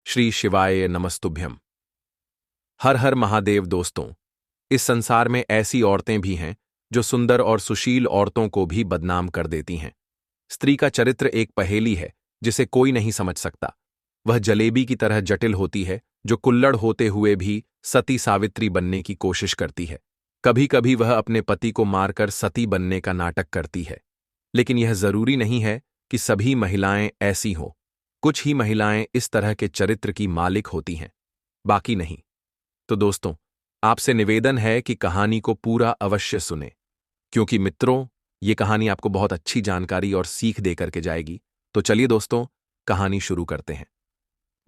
श्री शिवाय नमस्तुभ्यम। हर हर महादेव। दोस्तों, इस संसार में ऐसी औरतें भी हैं जो सुंदर और सुशील औरतों को भी बदनाम कर देती हैं। स्त्री का चरित्र एक पहेली है जिसे कोई नहीं समझ सकता। वह जलेबी की तरह जटिल होती है जो कुल्लड़ होते हुए भी सती सावित्री बनने की कोशिश करती है। कभी कभी वह अपने पति को मारकर सती बनने का नाटक करती है। लेकिन यह जरूरी नहीं है कि सभी महिलाएं ऐसी हों। कुछ ही महिलाएं इस तरह के चरित्र की मालिक होती हैं, बाकी नहीं। तो दोस्तों, आपसे निवेदन है कि कहानी को पूरा अवश्य सुने, क्योंकि मित्रों, ये कहानी आपको बहुत अच्छी जानकारी और सीख दे करके जाएगी। तो चलिए दोस्तों, कहानी शुरू करते हैं।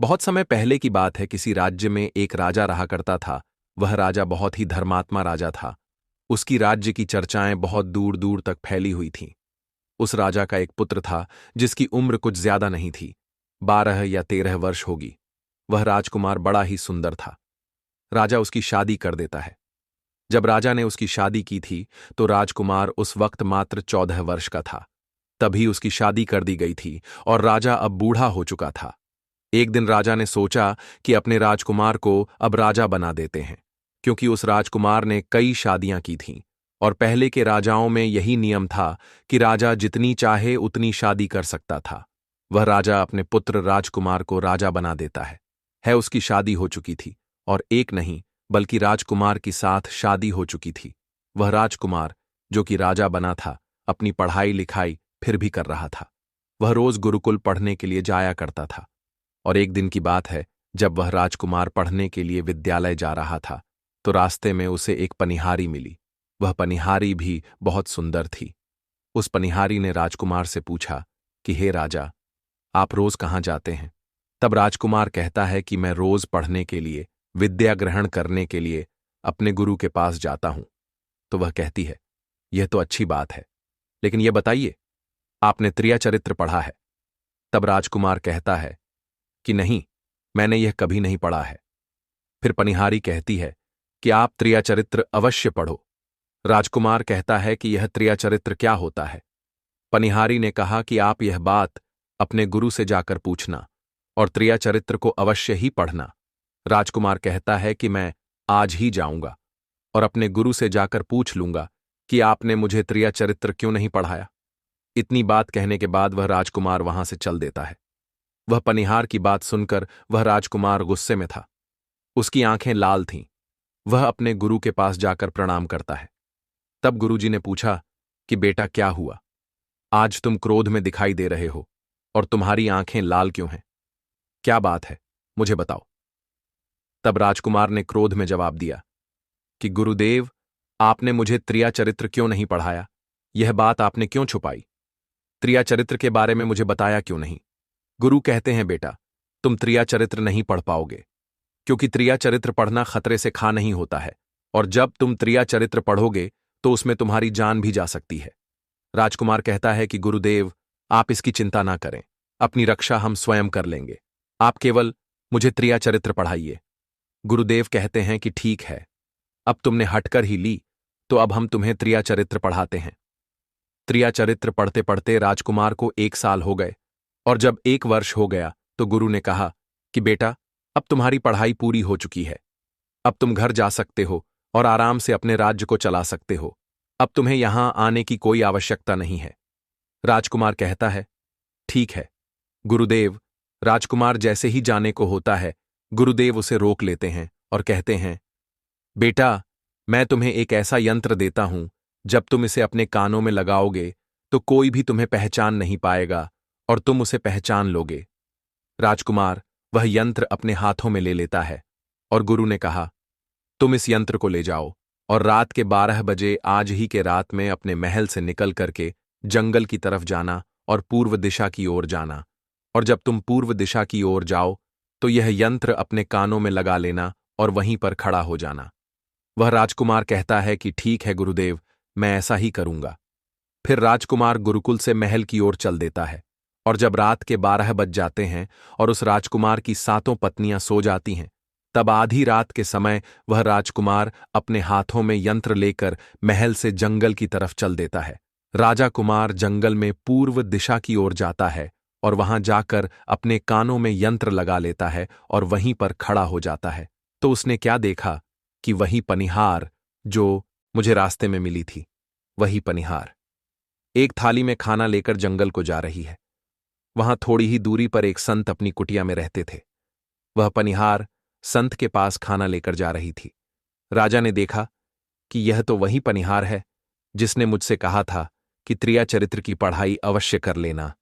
बहुत समय पहले की बात है। किसी राज्य में एक राजा रहा करता था। वह राजा बहुत ही धर्मात्मा राजा था। उसकी राज्य की चर्चाएं बहुत दूर दूर तक फैली हुई थीं। उस राजा का एक पुत्र था जिसकी उम्र कुछ ज्यादा नहीं थी, 12 या 13 वर्ष होगी। वह राजकुमार बड़ा ही सुंदर था। राजा उसकी शादी कर देता है। जब राजा ने उसकी शादी की थी तो राजकुमार उस वक्त मात्र 14 वर्ष का था। तभी उसकी शादी कर दी गई थी और राजा अब बूढ़ा हो चुका था। एक दिन राजा ने सोचा कि अपने राजकुमार को अब राजा बना देते हैं, क्योंकि उस राजकुमार ने कई शादियां की थीं और पहले के राजाओं में यही नियम था कि राजा जितनी चाहे उतनी शादी कर सकता था। वह राजा अपने पुत्र राजकुमार को राजा बना देता है। उसकी शादी हो चुकी थी और एक नहीं बल्कि राजकुमार की साथ शादी हो चुकी थी। वह राजकुमार जो कि राजा बना था, अपनी पढ़ाई लिखाई फिर भी कर रहा था। वह रोज गुरुकुल पढ़ने के लिए जाया करता था। और एक दिन की बात है, जब वह राजकुमार पढ़ने के लिए विद्यालय जा रहा था तो रास्ते में उसे एक पनिहारी मिली। वह पनिहारी भी बहुत सुंदर थी। उस पनिहारी ने राजकुमार से पूछा कि हे राजा, आप रोज कहाँ जाते हैं? तब राजकुमार कहता है कि मैं रोज पढ़ने के लिए, विद्या ग्रहण करने के लिए अपने गुरु के पास जाता हूं। तो वह कहती है, यह तो अच्छी बात है, लेकिन यह बताइए, आपने त्रिया चरित्र पढ़ा है? तब राजकुमार कहता है कि नहीं, मैंने यह कभी नहीं पढ़ा है। फिर पनिहारी कहती है कि आप त्रिया चरित्र अवश्य पढ़ो। राजकुमार कहता है कि यह त्रिया चरित्र क्या होता है? पनिहारी ने कहा कि आप यह बात अपने गुरु से जाकर पूछना और त्रिया चरित्र को अवश्य ही पढ़ना। राजकुमार कहता है कि मैं आज ही जाऊंगा और अपने गुरु से जाकर पूछ लूंगा कि आपने मुझे त्रिया चरित्र क्यों नहीं पढ़ाया। इतनी बात कहने के बाद वह राजकुमार वहां से चल देता है। वह पनिहार की बात सुनकर वह राजकुमार गुस्से में था। उसकी आंखें लाल थीं। वह अपने गुरु के पास जाकर प्रणाम करता है। तब गुरुजी ने पूछा कि बेटा, क्या हुआ? आज तुम क्रोध में दिखाई दे रहे हो और तुम्हारी आंखें लाल क्यों हैं? क्या बात है, मुझे बताओ। तब राजकुमार ने क्रोध में जवाब दिया कि गुरुदेव, आपने मुझे त्रिया चरित्र क्यों नहीं पढ़ाया? यह बात आपने क्यों छुपाई? त्रिया चरित्र के बारे में मुझे बताया क्यों नहीं? गुरु कहते हैं बेटा, तुम त्रिया चरित्र नहीं पढ़ पाओगे, क्योंकि त्रिया चरित्र पढ़ना खतरे से खा नहीं होता है, और जब तुम त्रिया चरित्र पढ़ोगे तो उसमें तुम्हारी जान भी जा सकती है। राजकुमार कहता है कि गुरुदेव, आप इसकी चिंता ना करें, अपनी रक्षा हम स्वयं कर लेंगे। आप केवल मुझे त्रिया चरित्र पढ़ाइए। गुरुदेव कहते हैं कि ठीक है, अब तुमने हटकर ही ली, तो अब हम तुम्हें त्रिया चरित्र पढ़ाते हैं। त्रिया चरित्र पढ़ते पढ़ते राजकुमार को 1 साल हो गए, और जब 1 वर्ष हो गया तो गुरु ने कहा कि बेटा, अब तुम्हारी पढ़ाई पूरी हो चुकी है। अब तुम घर जा सकते हो और आराम से अपने राज्य को चला सकते हो। अब तुम्हें यहां आने की कोई आवश्यकता नहीं है। राजकुमार कहता है, ठीक है गुरुदेव। राजकुमार जैसे ही जाने को होता है, गुरुदेव उसे रोक लेते हैं और कहते हैं, बेटा, मैं तुम्हें एक ऐसा यंत्र देता हूं, जब तुम इसे अपने कानों में लगाओगे तो कोई भी तुम्हें पहचान नहीं पाएगा और तुम उसे पहचान लोगे। राजकुमार वह यंत्र अपने हाथों में ले लेता है और गुरु ने कहा, तुम इस यंत्र को ले जाओ और रात के 12 बजे आज ही के रात में अपने महल से निकल करके जंगल की तरफ जाना और पूर्व दिशा की ओर जाना। और जब तुम पूर्व दिशा की ओर जाओ तो यह यंत्र अपने कानों में लगा लेना और वहीं पर खड़ा हो जाना। वह राजकुमार कहता है कि ठीक है गुरुदेव, मैं ऐसा ही करूंगा। फिर राजकुमार गुरुकुल से महल की ओर चल देता है, और जब रात के 12 बज जाते हैं और उस राजकुमार की 7 पत्नियां सो जाती हैं, तब आधी रात के समय वह राजकुमार अपने हाथों में यंत्र लेकर महल से जंगल की तरफ चल देता है। राजा कुमार जंगल में पूर्व दिशा की ओर जाता है और वहां जाकर अपने कानों में यंत्र लगा लेता है और वहीं पर खड़ा हो जाता है। तो उसने क्या देखा कि वही पनिहार जो मुझे रास्ते में मिली थी, वही पनिहार एक थाली में खाना लेकर जंगल को जा रही है। वहां थोड़ी ही दूरी पर एक संत अपनी कुटिया में रहते थे। वह पनिहार संत के पास खाना लेकर जा रही थी। राजा ने देखा कि यह तो वही पनिहार है जिसने मुझसे कहा था कि त्रिया चरित्र की पढ़ाई अवश्य कर लेना।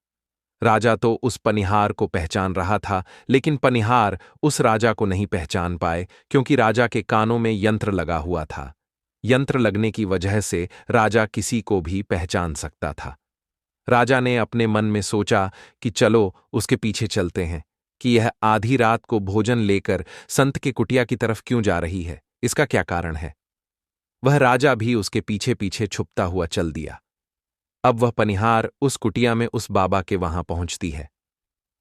राजा तो उस पनिहार को पहचान रहा था, लेकिन पनिहार उस राजा को नहीं पहचान पाए क्योंकि राजा के कानों में यंत्र लगा हुआ था। यंत्र लगने की वजह से राजा किसी को भी पहचान सकता था। राजा ने अपने मन में सोचा कि चलो उसके पीछे चलते हैं कि यह आधी रात को भोजन लेकर संत के कुटिया की तरफ क्यों जा रही है, इसका क्या कारण है। वह राजा भी उसके पीछे पीछे छुपता हुआ चल दिया। अब वह पनिहार उस कुटिया में उस बाबा के वहां पहुंचती है।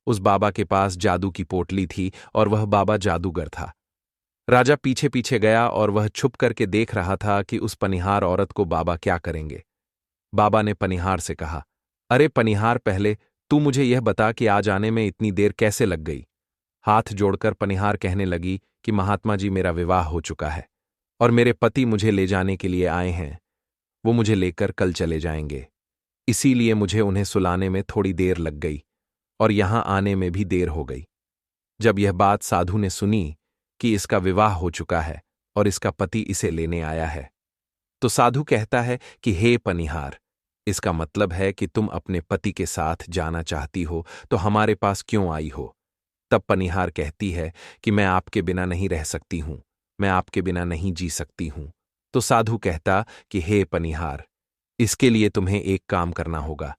उस बाबा के पास जादू की पोटली थी और वह बाबा जादूगर था। राजा पीछे पीछे गया और वह छुप करके देख रहा था कि उस पनिहार औरत को बाबा क्या करेंगे। बाबा ने पनिहार से कहा, अरे पनिहार, पहले तू मुझे यह बता कि आज आने में इतनी देर कैसे लग गई। हाथ जोड़कर पनिहार कहने लगी कि महात्मा जी, मेरा विवाह हो चुका है और मेरे पति मुझे ले जाने के लिए आए हैं। वो मुझे लेकर कल चले जाएंगे, इसीलिए मुझे उन्हें सुलाने में थोड़ी देर लग गई और यहां आने में भी देर हो गई। जब यह बात साधु ने सुनी कि इसका विवाह हो चुका है और इसका पति इसे लेने आया है, तो साधु कहता है कि हे पनिहार, इसका मतलब है कि तुम अपने पति के साथ जाना चाहती हो, तो हमारे पास क्यों आई हो। तब पनिहार कहती है कि मैं आपके बिना नहीं रह सकती हूं, मैं आपके बिना नहीं जी सकती हूं। तो साधु कहता कि हे पनिहार, इसके लिए तुम्हें एक काम करना होगा।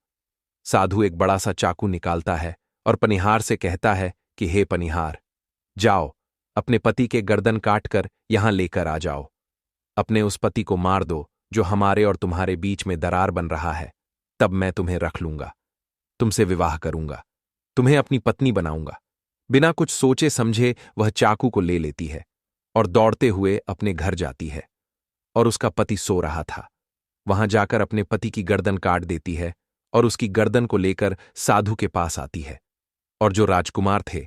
साधु एक बड़ा सा चाकू निकालता है और पनिहार से कहता है कि हे पनिहार, जाओ अपने पति के गर्दन काटकर यहां लेकर आ जाओ। अपने उस पति को मार दो जो हमारे और तुम्हारे बीच में दरार बन रहा है, तब मैं तुम्हें रख लूंगा, तुमसे विवाह करूंगा, तुम्हें अपनी पत्नी बनाऊंगा। बिना कुछ सोचे समझे वह चाकू को ले लेती है और दौड़ते हुए अपने घर जाती है। और उसका पति सो रहा था। वहां जाकर अपने पति की गर्दन काट देती है और उसकी गर्दन को लेकर साधु के पास आती है। और जो राजकुमार थे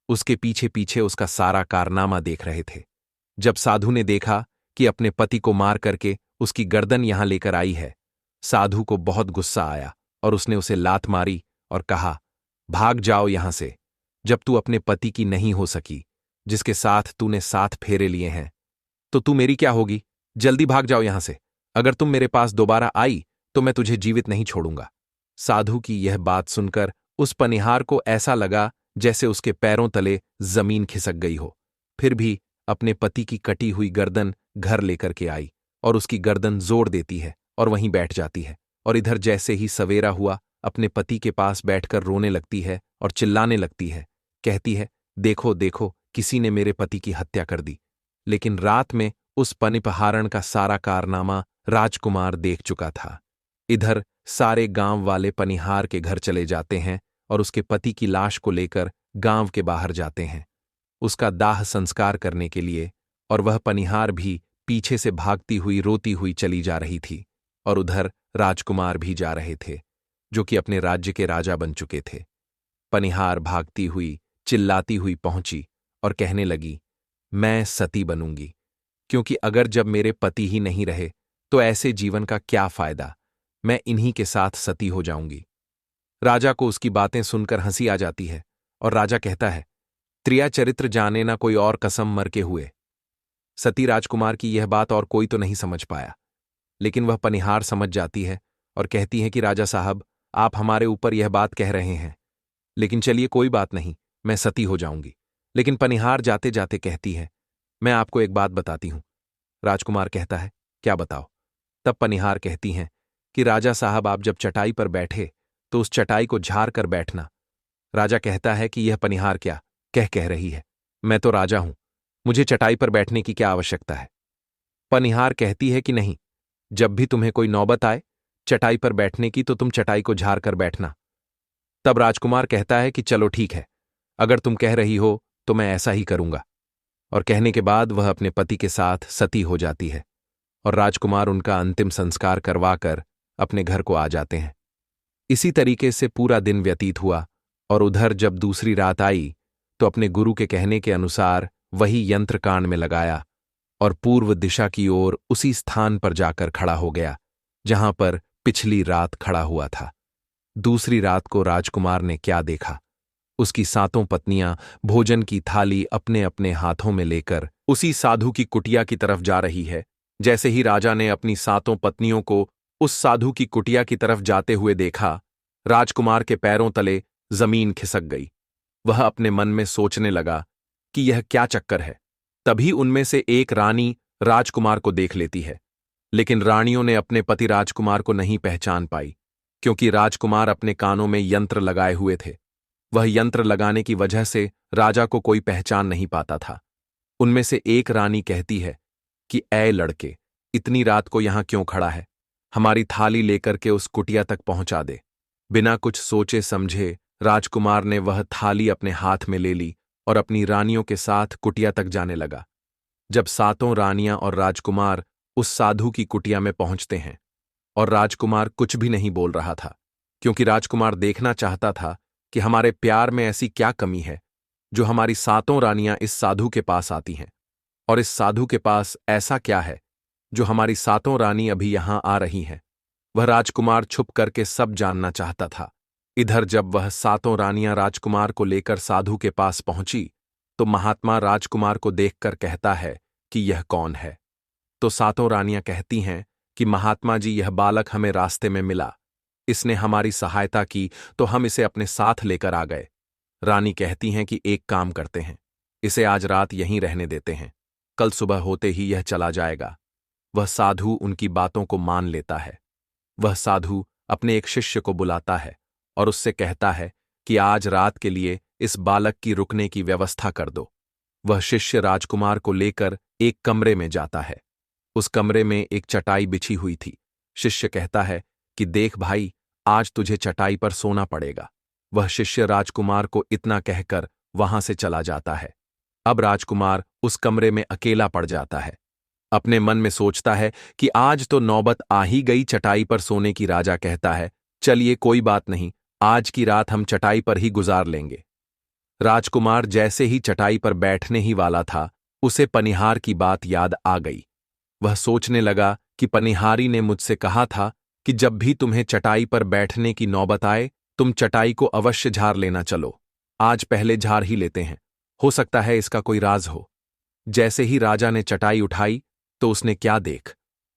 उसके पीछे पीछे उसका सारा कारनामा देख रहे थे। जब साधु ने देखा कि अपने पति को मार करके उसकी गर्दन यहां लेकर आई है, साधु को बहुत गुस्सा आया और उसने उसे लात मारी और कहा, भाग जाओ यहां से, जब तू अपने पति की नहीं हो सकी, जिसके साथ तूने 7 फेरे लिए हैं, तो तू मेरी क्या होगी। जल्दी भाग जाओ यहां से, अगर तुम मेरे पास दोबारा आई तो मैं तुझे जीवित नहीं छोड़ूंगा। साधु की यह बात सुनकर उस पनिहार को ऐसा लगा जैसे उसके पैरों तले जमीन खिसक गई हो। फिर भी अपने पति की कटी हुई गर्दन घर लेकर के आई और उसकी गर्दन जोड़ देती है और वहीं बैठ जाती है। और इधर जैसे ही सवेरा हुआ अपने पति के पास बैठकर रोने लगती है और चिल्लाने लगती है। कहती है, देखो देखो, किसी ने मेरे पति की हत्या कर दी। लेकिन रात में उस पनिपहारण का सारा कारनामा राजकुमार देख चुका था। इधर सारे गांव वाले पनिहार के घर चले जाते हैं और उसके पति की लाश को लेकर गांव के बाहर जाते हैं उसका दाह संस्कार करने के लिए। और वह पनिहार भी पीछे से भागती हुई रोती हुई चली जा रही थी। और उधर राजकुमार भी जा रहे थे जो कि अपने राज्य के राजा बन चुके थे। पनिहार भागती हुई चिल्लाती हुई पहुंची और कहने लगी, मैं सती बनूंगी, क्योंकि अगर जब मेरे पति ही नहीं रहे तो ऐसे जीवन का क्या फायदा, मैं इन्हीं के साथ सती हो जाऊंगी। राजा को उसकी बातें सुनकर हंसी आ जाती है और राजा कहता है, त्रिया चरित्र जाने ना कोई और कसम मर के हुए। सती राजकुमार की यह बात और कोई तो नहीं समझ पाया, लेकिन वह पनिहार समझ जाती है और कहती है कि राजा साहब, आप हमारे ऊपर यह बात कह रहे हैं, लेकिन चलिए कोई बात नहीं, मैं सती हो जाऊंगी। लेकिन पनिहार जाते जाते कहती है, मैं आपको एक बात बताती हूं। राजकुमार कहता है, क्या बताओ। तब पनिहार कहती हैं कि राजा साहब, आप जब चटाई पर बैठे तो उस चटाई को झाड़ कर बैठना। राजा कहता है कि यह पनिहार क्या कह रही है, मैं तो राजा हूं, मुझे चटाई पर बैठने की क्या आवश्यकता है। पनिहार कहती है कि नहीं, जब भी तुम्हें कोई नौबत आए चटाई पर बैठने की तो तुम चटाई को झाड़ कर बैठना। तब राजकुमार कहता है कि चलो ठीक है, अगर तुम कह रही हो तो मैं ऐसा ही करूंगा। और कहने के बाद वह अपने पति के साथ सती हो जाती है और राजकुमार उनका अंतिम संस्कार करवाकर अपने घर को आ जाते हैं। इसी तरीके से पूरा दिन व्यतीत हुआ और उधर जब दूसरी रात आई तो अपने गुरु के कहने के अनुसार वही यंत्रकांड में लगाया और पूर्व दिशा की ओर उसी स्थान पर जाकर खड़ा हो गया जहां पर पिछली रात खड़ा हुआ था। दूसरी रात को राजकुमार ने क्या देखा? उसकी सातों पत्नियां भोजन की थाली अपने अपने हाथों में लेकर उसी साधु की कुटिया की तरफ जा रही है। जैसे ही राजा ने अपनी सातों पत्नियों को उस साधु की कुटिया की तरफ जाते हुए देखा, राजकुमार के पैरों तले जमीन खिसक गई। वह अपने मन में सोचने लगा कि यह क्या चक्कर है। तभी उनमें से एक रानी राजकुमार को देख लेती है, लेकिन रानियों ने अपने पति राजकुमार को नहीं पहचान पाई, क्योंकि राजकुमार अपने कानों में यंत्र लगाए हुए थे। वह यंत्र लगाने की वजह से राजा को कोई पहचान नहीं पाता था। उनमें से एक रानी कहती है कि ऐ लड़के, इतनी रात को यहां क्यों खड़ा है? हमारी थाली लेकर के उस कुटिया तक पहुंचा दे। बिना कुछ सोचे समझे राजकुमार ने वह थाली अपने हाथ में ले ली और अपनी रानियों के साथ कुटिया तक जाने लगा। जब सातों रानियां और राजकुमार उस साधु की कुटिया में पहुंचते हैं और राजकुमार कुछ भी नहीं बोल रहा था, क्योंकि राजकुमार देखना चाहता था कि हमारे प्यार में ऐसी क्या कमी है जो हमारी सातों रानियां इस साधु के पास आती हैं, और इस साधु के पास ऐसा क्या है जो हमारी सातों रानी अभी यहां आ रही हैं। वह राजकुमार छुप करके सब जानना चाहता था। इधर जब वह सातों रानियां राजकुमार को लेकर साधु के पास पहुंची तो महात्मा राजकुमार को देखकर कहता है कि यह कौन है? तो सातों रानियां कहती हैं कि महात्मा जी, यह बालक हमें रास्ते में मिला, इसने हमारी सहायता की तो हम इसे अपने साथ लेकर आ गए। रानी कहती हैं कि एक काम करते हैं, इसे आज रात यहीं रहने देते हैं, कल सुबह होते ही यह चला जाएगा। वह साधु उनकी बातों को मान लेता है। वह साधु अपने एक शिष्य को बुलाता है और उससे कहता है कि आज रात के लिए इस बालक की रुकने की व्यवस्था कर दो। वह शिष्य राजकुमार को लेकर एक कमरे में जाता है। उस कमरे में एक चटाई बिछी हुई थी। शिष्य कहता है कि देख भाई, आज तुझे चटाई पर सोना पड़ेगा। वह शिष्य राजकुमार को इतना कहकर वहां से चला जाता है। अब राजकुमार उस कमरे में अकेला पड़ जाता है। अपने मन में सोचता है कि आज तो नौबत आ ही गई चटाई पर सोने की। राजा कहता है, चलिए कोई बात नहीं, आज की रात हम चटाई पर ही गुजार लेंगे। राजकुमार जैसे ही चटाई पर बैठने ही वाला था, उसे पनिहार की बात याद आ गई। वह सोचने लगा कि पनिहारी ने मुझसे कहा था कि जब भी तुम्हें चटाई पर बैठने की नौबत आए, तुम चटाई को अवश्य झाड़ लेना चलो। आज पहले झाड़ ही लेते हैं, हो सकता है इसका कोई राज हो। जैसे ही राजा ने चटाई उठाई तो उसने क्या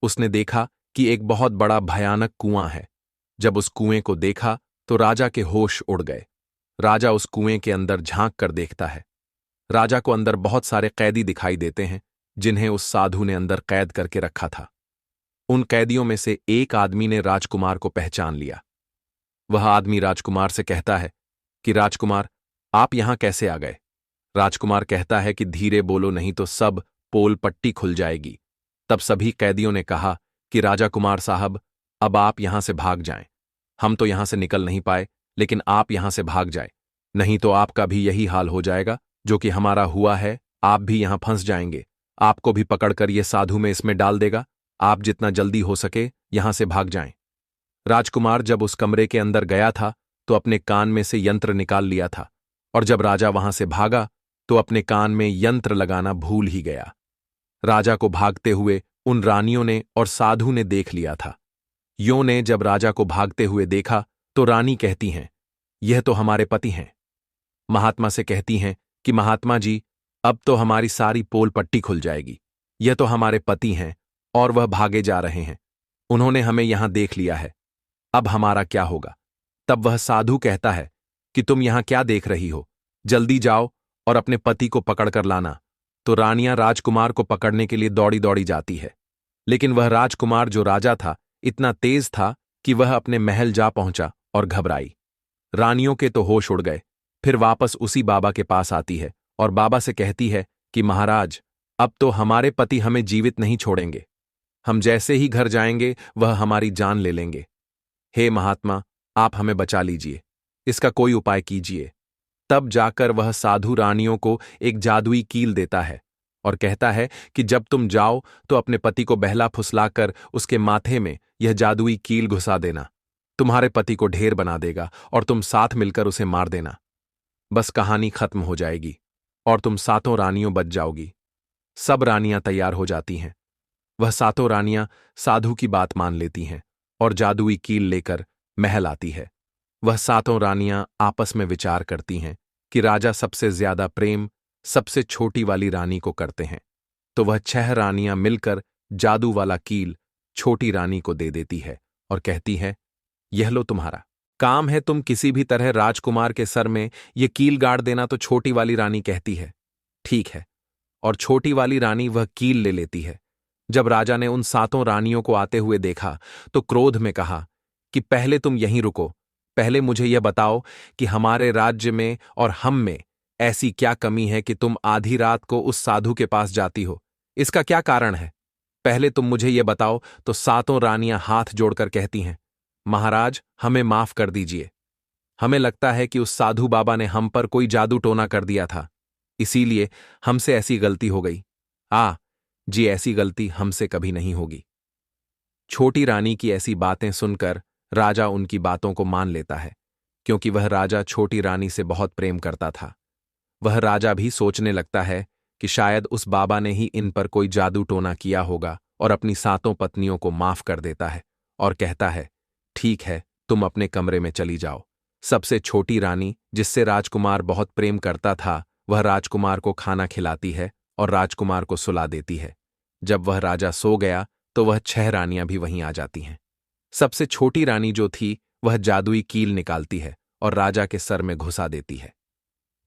उसने देखा कि एक बहुत बड़ा भयानक कुआं है। जब उस कुएं को देखा तो राजा के होश उड़ गए। राजा उस कुएं के अंदर झांक कर देखता है। राजा को अंदर बहुत सारे कैदी दिखाई देते हैं, जिन्हें उस साधु ने अंदर कैद करके रखा था। उन कैदियों में से एक आदमी ने राजकुमार को पहचान लिया। वह आदमी राजकुमार से कहता है कि राजकुमार, आप यहां कैसे आ गए? राजकुमार कहता है कि धीरे बोलो, नहीं तो सब पोल पट्टी खुल जाएगी। तब सभी कैदियों ने कहा कि राजा कुमार साहब, अब आप यहां से भाग जाएं। हम तो यहां से निकल नहीं पाए, लेकिन आप यहां से भाग जाएं, नहीं तो आपका भी यही हाल हो जाएगा जो कि हमारा हुआ है। आप भी यहां फंस जाएंगे, आपको भी पकड़कर यह साधु में इसमें डाल देगा। आप जितना जल्दी हो सके यहां से भाग जाएं। राजकुमार जब उस कमरे के अंदर गया था तो अपने कान में से यंत्र निकाल लिया था, और जब राजा वहां से भागा तो अपने कान में यंत्र लगाना भूल ही गया। राजा को भागते हुए उन रानियों ने और साधु ने देख लिया था। यों ने जब राजा को भागते हुए देखा तो रानी कहती हैं, यह तो हमारे पति हैं। महात्मा से कहती हैं कि महात्मा जी, अब तो हमारी सारी पोल पट्टी खुल जाएगी। यह तो हमारे पति हैं और वह भागे जा रहे हैं। उन्होंने हमें यहां देख लिया है, अब हमारा क्या होगा? तब वह साधु कहता है कि तुम यहां क्या देख रही हो, जल्दी जाओ और अपने पति को पकड़कर लाना। तो रानियां राजकुमार को पकड़ने के लिए दौड़ी दौड़ी जाती है, लेकिन वह राजकुमार जो राजा था इतना तेज था कि वह अपने महल जा पहुंचा और घबराई। रानियों के तो होश उड़ गए। फिर वापस उसी बाबा के पास आती है और बाबा से कहती है कि महाराज, अब तो हमारे पति हमें जीवित नहीं छोड़ेंगे। हम जैसे ही घर जाएंगे वह हमारी जान ले लेंगे। हे महात्मा, आप हमें बचा लीजिए, इसका कोई उपाय कीजिए। तब जाकर वह साधु रानियों को एक जादुई कील देता है और कहता है कि जब तुम जाओ तो अपने पति को बहला फुसलाकर उसके माथे में यह जादुई कील घुसा देना। तुम्हारे पति को ढेर बना देगा और तुम साथ मिलकर उसे मार देना। बस कहानी खत्म हो जाएगी और तुम सातों रानियों बच जाओगी। सब रानियां तैयार हो जाती हैं। वह सातों रानियां साधु की बात मान लेती हैं और जादुई कील लेकर महल आती है। वह सातों रानियां आपस में विचार करती हैं कि राजा सबसे ज्यादा प्रेम सबसे छोटी वाली रानी को करते हैं, तो वह 6 रानियां मिलकर जादू वाला कील छोटी रानी को दे देती है और कहती है, यह लो तुम्हारा काम है, तुम किसी भी तरह राजकुमार के सर में ये कील गाड़ देना। तो छोटी वाली रानी कहती है, ठीक है, और छोटी वाली रानी वह कील ले लेती है। जब राजा ने उन सातों रानियों को आते हुए देखा तो क्रोध में कहा कि पहले तुम यहीं रुको, पहले मुझे यह बताओ कि हमारे राज्य में और हम में ऐसी क्या कमी है कि तुम आधी रात को उस साधु के पास जाती हो? इसका क्या कारण है? पहले तुम मुझे यह बताओ। तो सातों रानियां हाथ जोड़कर कहती हैं, महाराज, हमें माफ कर दीजिए। हमें लगता है कि उस साधु बाबा ने हम पर कोई जादू टोना कर दिया था, इसीलिए हमसे ऐसी गलती हो गई। जी, ऐसी गलती हमसे कभी नहीं होगी। छोटी रानी की ऐसी बातें सुनकर राजा उनकी बातों को मान लेता है, क्योंकि वह राजा छोटी रानी से बहुत प्रेम करता था। वह राजा भी सोचने लगता है कि शायद उस बाबा ने ही इन पर कोई जादू टोना किया होगा और अपनी सातों पत्नियों को माफ कर देता है और कहता है, ठीक है, तुम अपने कमरे में चली जाओ। सबसे छोटी रानी, जिससे राजकुमार बहुत प्रेम करता था, वह राजकुमार को खाना खिलाती है और राजकुमार को सुला देती है। जब वह राजा सो गया तो वह 6 रानियां भी वहीं आ जाती हैं। सबसे छोटी रानी जो थी वह जादुई कील निकालती है और राजा के सर में घुसा देती है।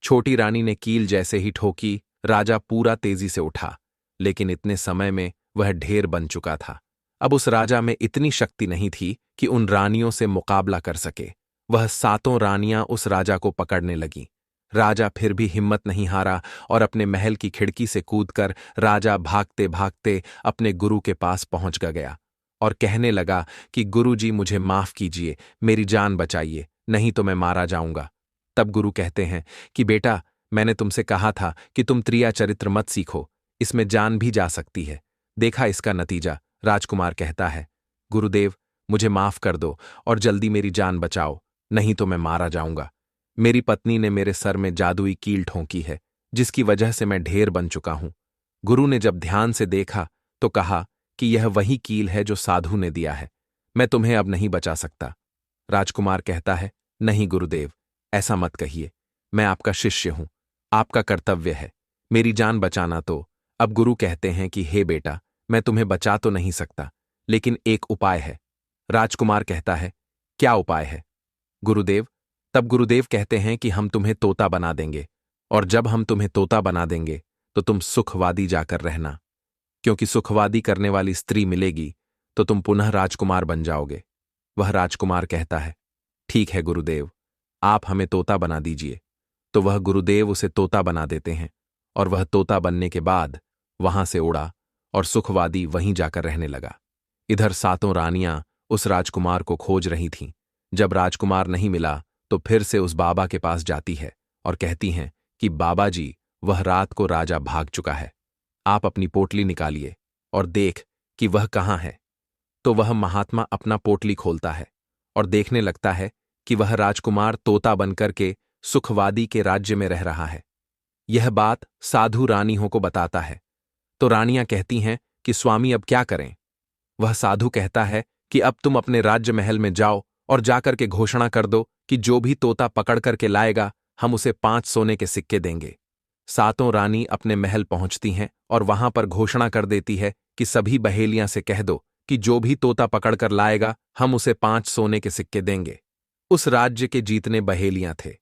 छोटी रानी ने कील जैसे ही ठोकी, राजा पूरा तेजी से उठा, लेकिन इतने समय में वह ढेर बन चुका था। अब उस राजा में इतनी शक्ति नहीं थी कि उन रानियों से मुकाबला कर सके। वह सातों रानियां उस राजा को पकड़ने लगीं। राजा फिर भी हिम्मत नहीं हारा और अपने महल की खिड़की से कूदकर राजा भागते भागते अपने गुरु के पास पहुंच गया और कहने लगा कि गुरुजी, मुझे माफ कीजिए, मेरी जान बचाइए, नहीं तो मैं मारा जाऊंगा। तब गुरु कहते हैं कि बेटा, मैंने तुमसे कहा था कि तुम त्रिया चरित्र मत सीखो, इसमें जान भी जा सकती है, देखा इसका नतीजा। राजकुमार कहता है, गुरुदेव, मुझे माफ कर दो और जल्दी मेरी जान बचाओ, नहीं तो मैं मारा जाऊंगा। मेरी पत्नी ने मेरे सर में जादुई कील ठोंकी है, जिसकी वजह से मैं ढेर बन चुका हूं। गुरु ने जब ध्यान से देखा तो कहा कि यह वही कील है जो साधु ने दिया है, मैं तुम्हें अब नहीं बचा सकता। राजकुमार कहता है, नहीं गुरुदेव, ऐसा मत कहिए, मैं आपका शिष्य हूं, आपका कर्तव्य है मेरी जान बचाना। तो अब गुरु कहते हैं कि हे बेटा, मैं तुम्हें बचा तो नहीं सकता, लेकिन एक उपाय है। राजकुमार कहता है, क्या उपाय है गुरुदेव? तब गुरुदेव कहते हैं कि हम तुम्हें तोता बना देंगे, और जब हम तुम्हें तोता बना देंगे तो तुम सुखवादी जाकर रहना, क्योंकि सुखवादी करने वाली स्त्री मिलेगी तो तुम पुनः राजकुमार बन जाओगे। वह राजकुमार कहता है, ठीक है गुरुदेव, आप हमें तोता बना दीजिए। तो वह गुरुदेव उसे तोता बना देते हैं और वह तोता बनने के बाद वहां से उड़ा और सुखवादी वहीं जाकर रहने लगा। इधर सातों रानियां उस राजकुमार को खोज रही थीं। जब राजकुमार नहीं मिला तो फिर से उस बाबा के पास जाती है और कहती हैं कि बाबा जी, वह रात को राजा भाग चुका है, आप अपनी पोटली निकालिए और देख कि वह कहाँ है। तो वह महात्मा अपना पोटली खोलता है और देखने लगता है कि वह राजकुमार तोता बनकर के सुखवादी के राज्य में रह रहा है। यह बात साधु रानियों को बताता है तो रानियां कहती हैं कि स्वामी, अब क्या करें? वह साधु कहता है कि अब तुम अपने राज्य महल में जाओ और जाकर के घोषणा कर दो कि जो भी तोता पकड़ करके लाएगा, हम उसे 5 सोने के सिक्के देंगे। सातों रानी अपने महल पहुंचती हैं और वहां पर घोषणा कर देती है कि सभी बहेलियां से कह दो कि जो भी तोता पकड़कर लाएगा, हम उसे 5 सोने के सिक्के देंगे। उस राज्य के जितने बहेलियां थे,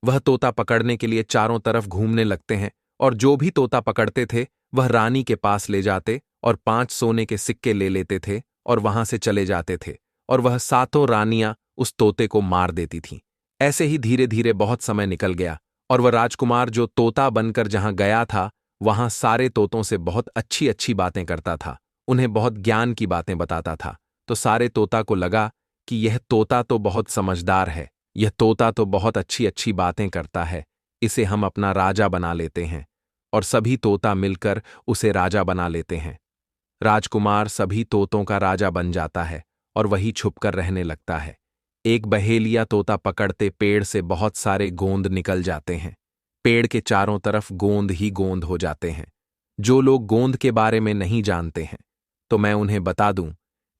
वह तोता पकड़ने के लिए चारों तरफ घूमने लगते हैं और जो भी तोता पकड़ते थे वह रानी के पास ले जाते और 5 सोने के सिक्के ले लेते थे और वहां से चले जाते थे, और वह सातों रानियां उस तोते को मार देती थीं। ऐसे ही धीरे धीरे बहुत समय निकल गया और वह राजकुमार जो तोता बनकर जहां गया था, वहां सारे तोतों से बहुत अच्छी अच्छी बातें करता था, उन्हें बहुत ज्ञान की बातें बताता था। तो सारे तोता को लगा कि यह तोता तो बहुत समझदार है, यह तोता तो बहुत अच्छी अच्छी बातें करता है, इसे हम अपना राजा बना लेते हैं। और सभी तोता मिलकर उसे राजा बना लेते हैं। राजकुमार सभी तोतों का राजा बन जाता है और वही छुपकर रहने लगता है। एक बहेलिया तोता पकड़ते पेड़ से बहुत सारे गोंद निकल जाते हैं। पेड़ के चारों तरफ गोंद ही गोंद हो जाते हैं। जो लोग गोंद के बारे में नहीं जानते हैं, तो मैं उन्हें बता दूं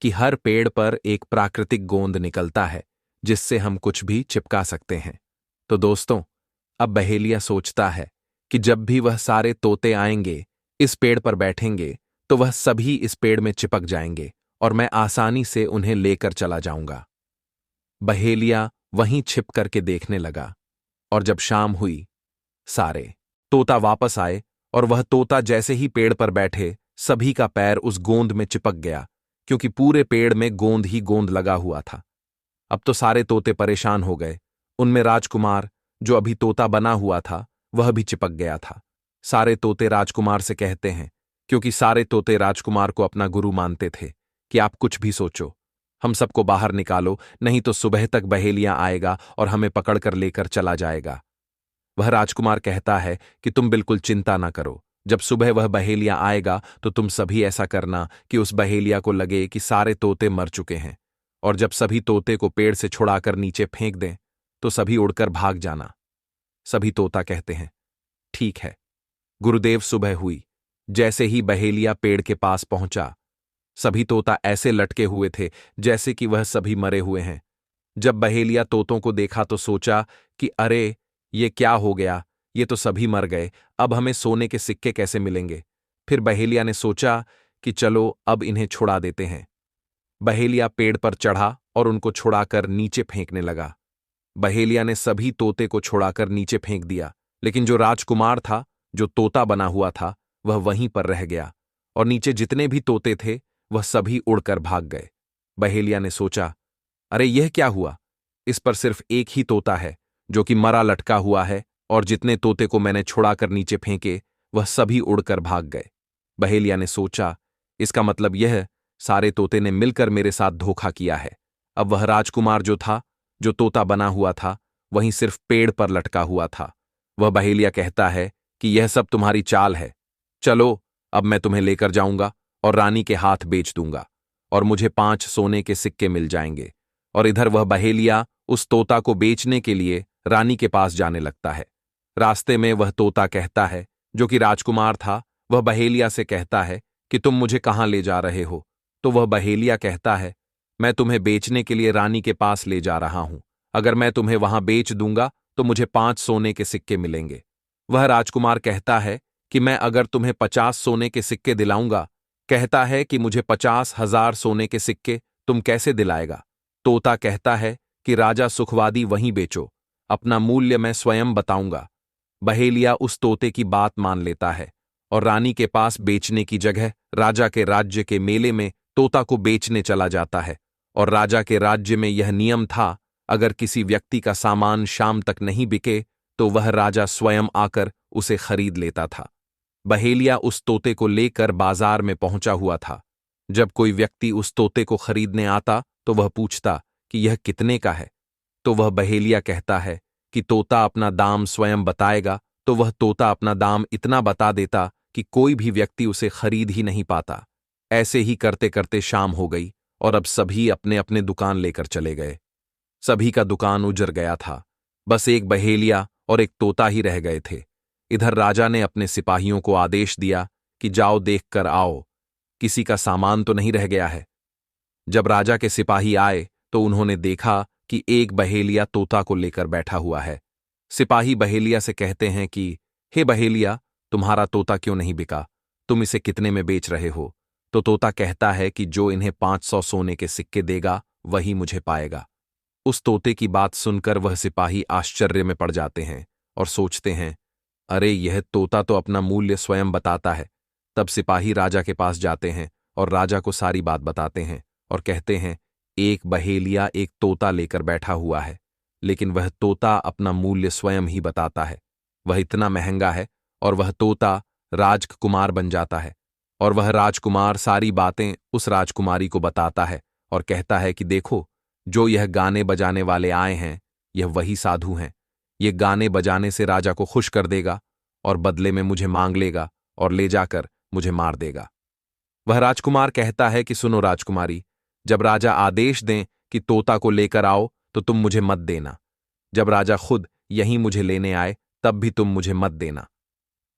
कि हर पेड़ पर एक प्राकृतिक गोंद निकलता है जिससे हम कुछ भी चिपका सकते हैं। तो दोस्तों, अब बहेलिया सोचता है कि जब भी वह सारे तोते आएंगे, इस पेड़ पर बैठेंगे, तो वह सभी इस पेड़ में चिपक जाएंगे और मैं आसानी से उन्हें लेकर चला जाऊंगा। बहेलिया वहीं छिप करके देखने लगा और जब शाम हुई, सारे तोता वापस आए और वह तोता जैसे ही पेड़ पर बैठे, सभी का पैर उस गोंद में चिपक गया, क्योंकि पूरे पेड़ में गोंद ही गोंद लगा हुआ था। अब तो सारे तोते परेशान हो गए। उनमें राजकुमार, जो अभी तोता बना हुआ था, वह भी चिपक गया था। सारे तोते राजकुमार से कहते हैं, क्योंकि सारे तोते राजकुमार को अपना गुरु मानते थे, कि आप कुछ भी सोचो, हम सबको बाहर निकालो, नहीं तो सुबह तक बहेलिया आएगा और हमें पकड़कर लेकर चला जाएगा। वह राजकुमार कहता है कि तुम बिल्कुल चिंता ना करो। जब सुबह वह बहेलिया आएगा तो तुम सभी ऐसा करना कि उस बहेलिया को लगे कि सारे तोते मर चुके हैं, और जब सभी तोते को पेड़ से छुड़ाकर नीचे फेंक दें तो सभी उड़कर भाग जाना। सभी तोता कहते हैं, ठीक है। गुरुदेव सुबह हुई। जैसे ही बहेलिया पेड़ के पास पहुंचा, सभी तोता ऐसे लटके हुए थे जैसे कि वह सभी मरे हुए हैं। जब बहेलिया तोतों को देखा तो सोचा कि अरे, ये क्या हो गया, ये तो सभी मर गए, अब हमें सोने के सिक्के कैसे मिलेंगे। फिर बहेलिया ने सोचा कि चलो अब इन्हें छुड़ा देते हैं। बहेलिया पेड़ पर चढ़ा और उनको छुड़ाकर नीचे फेंकने लगा। बहेलिया ने सभी तोते को छुड़ाकर नीचे फेंक दिया, लेकिन जो राजकुमार था, जो तोता बना हुआ था, वह वहीं पर रह गया और नीचे जितने भी तोते थे वह सभी उड़कर भाग गए। बहेलिया ने सोचा, अरे यह क्या हुआ, इस पर सिर्फ एक ही तोता है जो कि मरा लटका हुआ है, और जितने तोते को मैंने छुड़ाकर नीचे फेंके वह सभी उड़कर भाग गए। बहेलिया ने सोचा, इसका मतलब यह सारे तोते ने मिलकर मेरे साथ धोखा किया है। अब वह राजकुमार जो था, जो तोता बना हुआ था, वहीं सिर्फ पेड़ पर लटका हुआ था। वह बहेलिया कहता है कि यह सब तुम्हारी चाल है। चलो, अब मैं तुम्हें लेकर जाऊंगा और रानी के हाथ बेच दूंगा और मुझे 5 सोने के सिक्के मिल जाएंगे। और इधर वह बहेलिया उस तोता को बेचने के लिए रानी के पास जाने लगता है। रास्ते में वह तोता कहता है, जो कि राजकुमार था, वह बहेलिया से कहता है कि तुम मुझे कहाँ ले जा रहे हो। तो वह बहेलिया कहता है, मैं तुम्हें बेचने के लिए रानी के पास ले जा रहा हूं। अगर मैं तुम्हें वहां बेच दूंगा तो मुझे 5 सोने के सिक्के मिलेंगे। वह राजकुमार कहता है कि मैं अगर तुम्हें 50 सोने के सिक्के दिलाऊंगा। कहता है कि मुझे 50,000 सोने के सिक्के तुम कैसे दिलाएगा। तोता कहता है कि राजा सुखवादी वहीं बेचो, अपना मूल्य मैं स्वयं बताऊंगा। बहेलिया उस तोते की बात मान लेता है और रानी के पास बेचने की जगह राजा के राज्य के मेले में तोता को बेचने चला जाता है। और राजा के राज्य में यह नियम था, अगर किसी व्यक्ति का सामान शाम तक नहीं बिके तो वह राजा स्वयं आकर उसे खरीद लेता था। बहेलिया उस तोते को लेकर बाजार में पहुंचा हुआ था। जब कोई व्यक्ति उस तोते को खरीदने आता तो वह पूछता कि यह कितने का है। तो वह बहेलिया कहता है कि तोता अपना दाम स्वयं बताएगा। तो वह तोता अपना दाम इतना बता देता कि कोई भी व्यक्ति उसे खरीद ही नहीं पाता। ऐसे ही करते करते शाम हो गई और अब सभी अपने अपने दुकान लेकर चले गए। सभी का दुकान उजड़ गया था। बस एक बहेलिया और एक तोता ही रह गए थे। इधर राजा ने अपने सिपाहियों को आदेश दिया कि जाओ देख कर आओ, किसी का सामान तो नहीं रह गया है। जब राजा के सिपाही आए तो उन्होंने देखा कि एक बहेलिया तोता को लेकर बैठा हुआ है। सिपाही बहेलिया से कहते हैं कि हे बहेलिया, तुम्हारा तोता क्यों नहीं बिका, तुम इसे कितने में बेच रहे हो। तो तोता कहता है कि जो इन्हें 500 सोने के सिक्के देगा वही मुझे पाएगा। उस तोते की बात सुनकर वह सिपाही आश्चर्य में पड़ जाते हैं और सोचते हैं, अरे यह तोता तो अपना मूल्य स्वयं बताता है। तब सिपाही राजा के पास जाते हैं और राजा को सारी बात बताते हैं और कहते हैं, एक बहेलिया एक तोता लेकर बैठा हुआ है, लेकिन वह तोता अपना मूल्य स्वयं ही बताता है। वह इतना महंगा है और वह तोता राजकुमार बन जाता है। और वह राजकुमार सारी बातें उस राजकुमारी को बताता है और कहता है कि देखो, जो यह गाने बजाने वाले आए हैं, यह वही साधु हैं। ये गाने बजाने से राजा को खुश कर देगा और बदले में मुझे मांग लेगा और ले जाकर मुझे मार देगा। वह राजकुमार कहता है कि सुनो राजकुमारी, जब राजा आदेश दें कि तोता को लेकर आओ तो तुम मुझे मत देना। जब राजा खुद यहीं मुझे लेने आए तब भी तुम मुझे मत देना।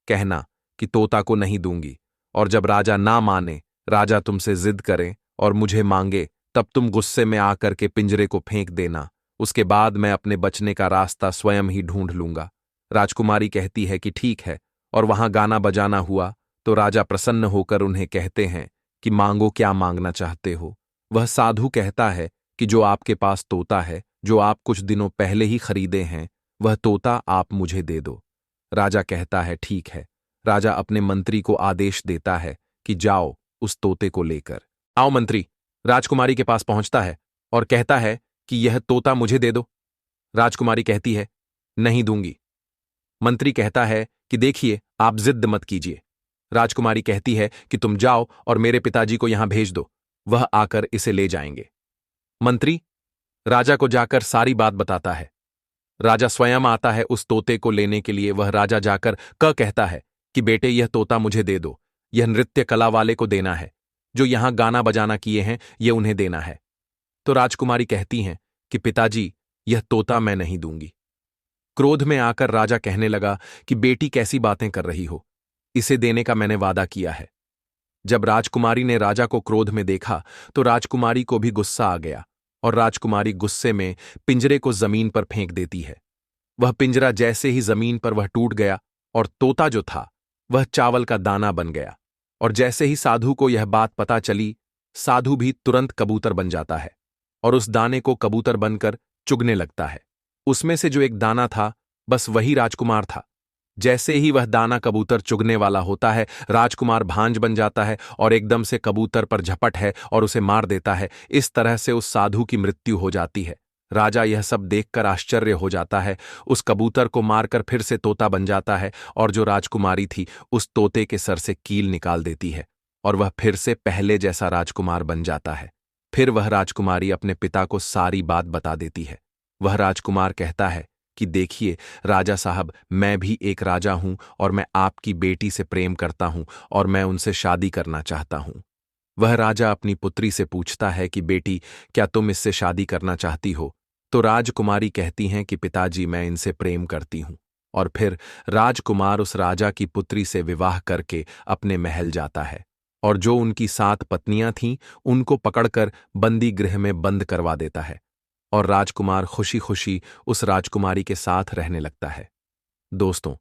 कहना कि तोता को नहीं दूंगी, और जब राजा ना माने, राजा तुमसे जिद करे और मुझे मांगे, तब तुम गुस्से में आकर के पिंजरे को फेंक देना। उसके बाद मैं अपने बचने का रास्ता स्वयं ही ढूंढ लूंगा। राजकुमारी कहती है कि ठीक है, और वहां गाना बजाना हुआ तो राजा प्रसन्न होकर उन्हें कहते हैं कि मांगो, क्या मांगना चाहते हो। वह साधु कहता है कि जो आपके पास तोता है, जो आप कुछ दिनों पहले ही खरीदे हैं, वह तोता आप मुझे दे दो। राजा कहता है ठीक है। राजा अपने मंत्री को आदेश देता है कि जाओ उस तोते को लेकर आओ। मंत्री राजकुमारी के पास पहुंचता है और कहता है कि यह तोता मुझे दे दो। राजकुमारी कहती है नहीं दूंगी। मंत्री कहता है कि देखिए, आप जिद मत कीजिए। राजकुमारी कहती है कि तुम जाओ और मेरे पिताजी को यहां भेज दो, वह आकर इसे ले जाएंगे। मंत्री राजा को जाकर सारी बात बताता है। राजा स्वयं आता है उस तोते को लेने के लिए। वह राजा जाकर कहता है कि बेटे, यह तोता मुझे दे दो। यह नृत्य कला वाले को देना है, जो यहां गाना बजाना किए हैं, यह उन्हें देना है। तो राजकुमारी कहती हैं कि पिताजी, यह तोता मैं नहीं दूंगी। क्रोध में आकर राजा कहने लगा कि बेटी, कैसी बातें कर रही हो, इसे देने का मैंने वादा किया है। जब राजकुमारी ने राजा को क्रोध में देखा तो राजकुमारी को भी गुस्सा आ गया, और राजकुमारी गुस्से में पिंजरे को जमीन पर फेंक देती है। वह पिंजरा जैसे ही जमीन पर वह टूट गया, और तोता जो था वह चावल का दाना बन गया। और जैसे ही साधु को यह बात पता चली, साधु भी तुरंत कबूतर बन जाता है और उस दाने को कबूतर बनकर चुगने लगता है। उसमें से जो एक दाना था, बस वही राजकुमार था। जैसे ही वह दाना कबूतर चुगने वाला होता है, राजकुमार भांज बन जाता है और एकदम से कबूतर पर झपट है और उसे मार देता है। इस तरह से उस साधु की मृत्यु हो जाती है। राजा यह सब देखकर आश्चर्य हो जाता है। उस कबूतर को मारकर फिर से तोता बन जाता है, और जो राजकुमारी थी उस तोते के सर से कील निकाल देती है, और वह फिर से पहले जैसा राजकुमार बन जाता है। फिर वह राजकुमारी अपने पिता को सारी बात बता देती है। वह राजकुमार कहता है कि देखिए राजा साहब, मैं भी एक राजा हूं और मैं आपकी बेटी से प्रेम करता हूं और मैं उनसे शादी करना चाहता हूं। वह राजा अपनी पुत्री से पूछता है कि बेटी, क्या तुम इससे शादी करना चाहती हो? तो राजकुमारी कहती हैं कि पिताजी, मैं इनसे प्रेम करती हूं। और फिर राजकुमार उस राजा की पुत्री से विवाह करके अपने महल जाता है, और जो उनकी 7 पत्नियां थीं उनको पकड़कर बंदी गृह में बंद करवा देता है, और राजकुमार खुशी खुशी उस राजकुमारी के साथ रहने लगता है। दोस्तों,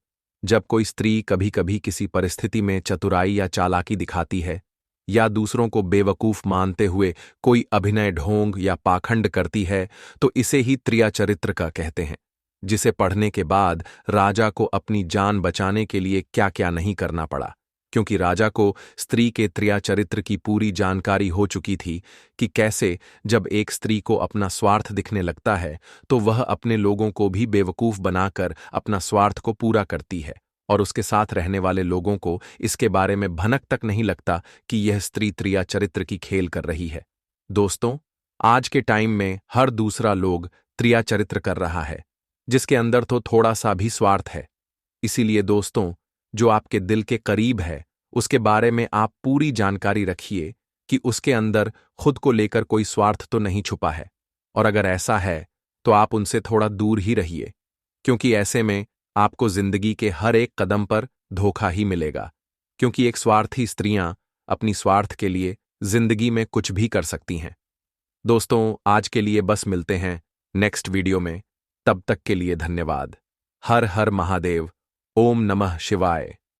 जब कोई स्त्री कभी कभी किसी परिस्थिति में चतुराई या चालाकी दिखाती है, या दूसरों को बेवकूफ मानते हुए कोई अभिनय ढोंग या पाखंड करती है, तो इसे ही त्रिया चरित्र का कहते हैं, जिसे पढ़ने के बाद राजा को अपनी जान बचाने के लिए क्या क्या नहीं करना पड़ा, क्योंकि राजा को स्त्री के त्रिया चरित्र की पूरी जानकारी हो चुकी थी कि कैसे जब एक स्त्री को अपना स्वार्थ दिखने लगता है तो वह अपने लोगों को भी बेवकूफ बनाकर अपना स्वार्थ को पूरा करती है, और उसके साथ रहने वाले लोगों को इसके बारे में भनक तक नहीं लगता कि यह स्त्री त्रिया चरित्र की खेल कर रही है। दोस्तों, आज के टाइम में हर दूसरा लोग त्रिया चरित्र कर रहा है, जिसके अंदर तो थोड़ा सा भी स्वार्थ है। इसीलिए दोस्तों, जो आपके दिल के करीब है उसके बारे में आप पूरी जानकारी रखिए कि उसके अंदर खुद को लेकर कोई स्वार्थ तो नहीं छुपा है, और अगर ऐसा है तो आप उनसे थोड़ा दूर ही रहिए, क्योंकि ऐसे में आपको जिंदगी के हर एक कदम पर धोखा ही मिलेगा, क्योंकि एक स्वार्थी स्त्रियां अपनी स्वार्थ के लिए जिंदगी में कुछ भी कर सकती हैं। दोस्तों, आज के लिए बस मिलते हैं नेक्स्ट वीडियो में। तब तक के लिए धन्यवाद। हर हर महादेव। ओम नमः शिवाय।